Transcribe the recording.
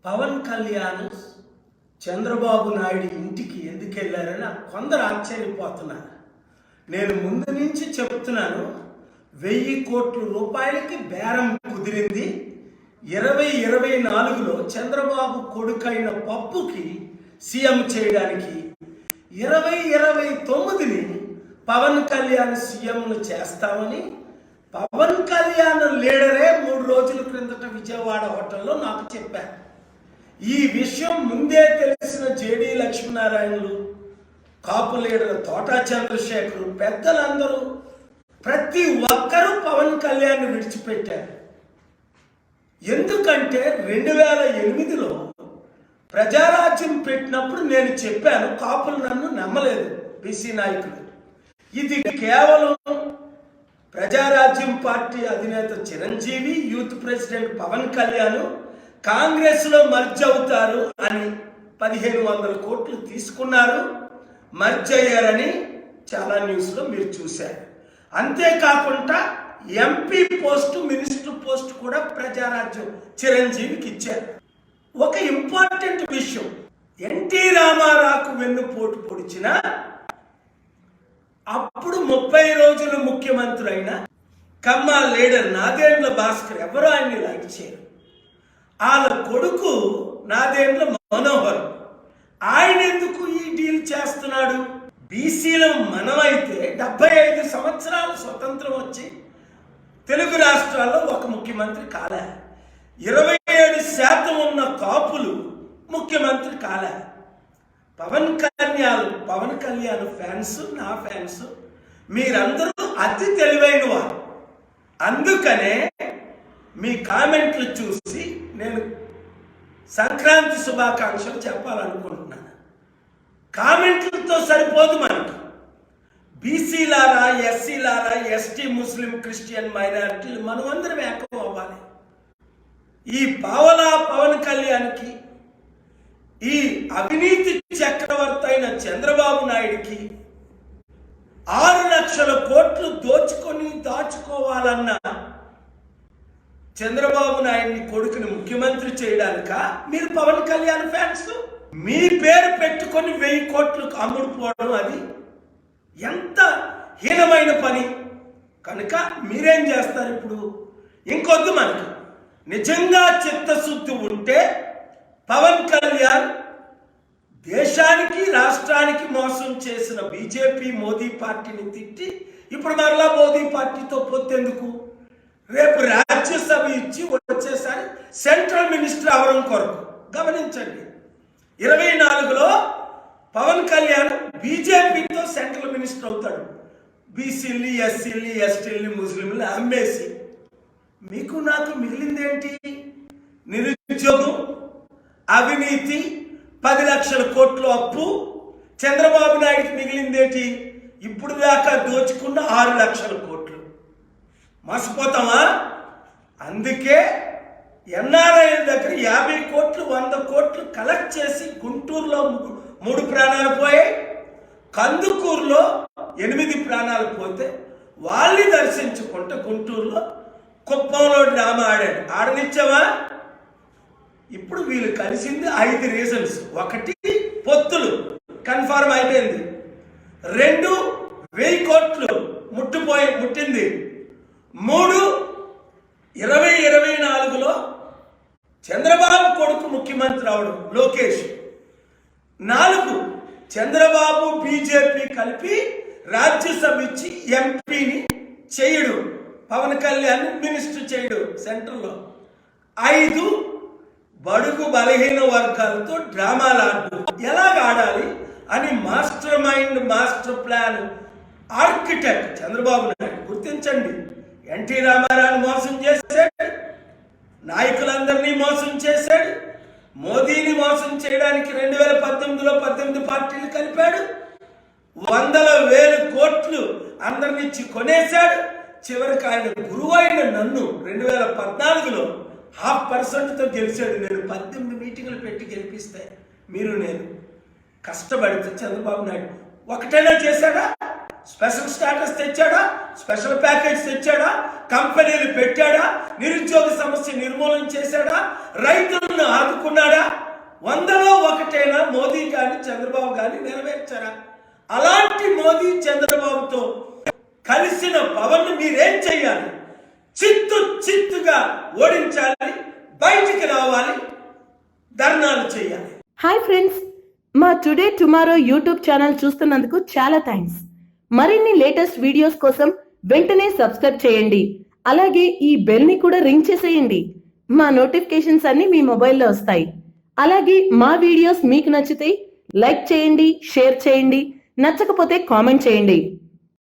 పవన్ కళ్యాణ్ చంద్రబాబు నాయుడు ఇంటికి ఎందుకు వెళ్ళారని కొందరు ఆశ్చర్యపోతున్నారు. నేను ముందు నుంచి చెప్తున్నాను, 1000 కోట్ల రూపాయలకి బేరం కుదిరింది. 2024లో చంద్రబాబు కొడుకైన పప్పుకి సీఎం చేయడానికి 2029ని పవన్ కళ్యాణ్ సీఎంను చేస్తామని పవన్ కళ్యాణ్ లీడరే 3 రోజుల క్రిందట విజయవాడ హోటల్లో నాకు చెప్పారు. ఈ విషయం ముందే తెలిసిన జేడీ లక్ష్మీనారాయణలు, కాపు లీడర్ తోటా చంద్రశేఖర్, పెద్దలందరూ ప్రతి ఒక్కరూ పవన్ కళ్యాణ్ విడిచిపెట్టారు. ఎందుకంటే 2008లో ప్రజారాజ్యం పెట్టినప్పుడు నేను చెప్పాను, కాపులు నన్ను నమ్మలేదు. బీసీ నాయకులు ఇది కేవలం ప్రజారాజ్యం పార్టీ అధినేత చిరంజీవి, యూత్ ప్రెసిడెంట్ పవన్ కళ్యాణ్ కాంగ్రెస్లో మర్జ్ అవుతారు అని 1500 కోట్లు తీసుకున్నారు, మర్జ్ అయ్యారని చాలా న్యూస్లో మీరు చూశారు. అంతేకాకుండా ఎంపీ పోస్టు, మినిస్టర్ పోస్ట్ కూడా ప్రజారాజ్యం చిరంజీవికి ఇచ్చారు. ఒక ఇంపార్టెంట్ విషయం, ఎన్టీ రామారావుకు వెన్నుపోటు పొడిచిన అప్పుడు 30 రోజులు ముఖ్యమంత్రి అయిన కమ్మ లీడర్ నాదెండ్ల భాస్కర్ ఎవరో ఆయన్ని లైక్ చేయరు. వాళ్ళ కొడుకు నాదెండ్ల మనోహర్, ఆయన ఎందుకు ఈ డీల్ చేస్తున్నాడు? బీసీలో మనమైతే 75 సంవత్సరాలు స్వతంత్రం వచ్చి తెలుగు రాష్ట్రాల్లో ఒక ముఖ్యమంత్రి కాలే. 27% ఉన్న కాపులు ముఖ్యమంత్రి కాలే. పవన్ కళ్యాణ్ ఫ్యాన్స్, నా ఫ్యాన్స్ మీరందరూ అతి తెలివైన వారు. అందుకనే మీ కామెంట్లు చూసి నేను సంక్రాంతి శుభాకాంక్షలు చెప్పాలనుకుంటున్నాను. కామెంట్లతో సరిపోదు మనకి. బీసీలారా, ఎస్సీలారా, ఎస్టీ, ముస్లిం, క్రిస్టియన్, మైనారిటీలు మనమందరం ఏకం అవ్వాలి. ఈ పావలా పవన్ కళ్యాణ్కి, ఈ అవినీతి చక్రవర్తి అయిన చంద్రబాబు నాయుడికి 6 లక్షల కోట్లు దాచుకోవాలన్న చంద్రబాబు నాయుడిని కొడుకుని ముఖ్యమంత్రి చేయడానిక మీరు పవన్ కళ్యాణ్ ఫ్యాన్స్? మీ పేరు పెట్టుకొని 1000 కోట్లకు అమ్ముడుపోవడం అది ఎంత హీనమైన పని. కనుక మీరేం చేస్తారు ఇప్పుడు? ఇంకొద్దు మనకు. నిజంగా చిత్తశుద్ధి ఉంటే పవన్ కళ్యాణ్ దేశానికి, రాష్ట్రానికి మోసం చేసిన బీజేపీ, మోదీ పార్టీని తిట్టి ఇప్పుడు మరలా మోదీ పార్టీతో పొత్తెందుకు? రేపు రాజ్యసభ ఇచ్చి వచ్చేసారి సెంట్రల్ మినిస్టర్ అవడం కొరకు. గమనించండి, 24లో పవన్ కళ్యాణ్ బీజేపీతో సెంట్రల్ మినిస్టర్ అవుతాడు. బీసీల్ని, ఎస్సీల్ని, ఎస్టీల్ని, ముస్లింని అమ్మేసి మీకు నాకు మిగిలిందేంటి? నిరుద్యోగం, అవినీతి, 10 లక్షల కోట్లు అప్పు. చంద్రబాబు నాయుడికి మిగిలిందేంటి? ఇప్పుడు దాకా దోచుకున్న 6 లక్షల కోట్లు. మర్చిపోతామా? అందుకే ఎన్ఆర్ఐల దగ్గర 50 కోట్లు, 100 కోట్లు కలెక్ట్ చేసి గుంటూరులో 3 ప్రాణాలు పోయాయి, కందుకూరులో 8 ప్రాణాలు పోతే వాళ్ళని దర్శించుకుంటే గుంటూరులో కుప్పంలో డ్రామా ఆడాడు. ఆడనిచ్చావా? ఇప్పుడు వీళ్ళు కలిసింది 5 రీజన్స్. 1 పొత్తులు కన్ఫర్మ్ అయిపోయింది. 2 1000 కోట్లు ముట్టింది. 3 2024లో చంద్రబాబు కొడుకు ముఖ్యమంత్రి అవడం లోకేష్. 4 చంద్రబాబు బీజేపీ కలిపి రాజ్యసభ ఇచ్చి ఎంపీని చేయడు, పవన్ కళ్యాణ్ మినిస్టర్ చేయడు సెంట్రల్లో. 5 బడుగు బలహీన వర్గాలతో డ్రామాలు ఆడడం, ఎలాగ ఆడాలి అని master mind, master plan architect Chandrababu Naidu. గుర్తించండి, ఎన్టీ రామారావుని మోసం చేశాడు, నాయకులందరినీ మోసం చేశాడు, మోదీని మోసం చేయడానికి 2019లో 18 పార్టీలు కలిపాడు, 100,000 కోట్లు అందరినిచ్చి కొనేశాడు. చివరికి ఆయన గురువు అయిన నన్ను 2014లో 0.5%తో గెలిచాడు. నేను 18 మీటింగులు పెట్టి గెలిపిస్తే మీరు నేను కష్టపడితే చంద్రబాబు నాయుడు ఒకటైనా చేశాడా? స్పెషల్ స్టాటస్ తెచ్చాడా? స్పెషల్ ప్యాకేజ్ తెచ్చాడా? కంపెనీలు పెట్టాడా? నిరుద్యోగ సమస్య నిర్మూలన చేశాడా? రైతులను ఆదుకున్నాడా? 100లో 1 మోదీ కానీ చంద్రబాబు కానీ నెరవేర్చారా? అలాంటి మోదీ చంద్రబాబుతో కలిసిన పవన్ మీరేం చెయ్యాలి? చిత్తుగా ఓడించాలి, బయటికి రావాలి, ధర్నాలు చేయాలి. హాయ్ ఫ్రెండ్స్, మా టుడే టుమారో యూట్యూబ్ ఛానల్ చూస్తున్నందుకు చాలా థ్యాంక్స్. మరిన్ని లేటెస్ట్ వీడియోస్ కోసం వెంటనే సబ్స్క్రైబ్ చేయండి. అలాగే ఈ బెల్ ని కూడా రింగ్ చేసేయండి. మా నోటిఫికేషన్స్ అన్ని మీ మొబైల్లో వస్తాయి. అలాగే మా వీడియోస్ మీకు నచ్చితే లైక్ చేయండి, షేర్ చేయండి, నచ్చకపోతే కామెంట్ చేయండి.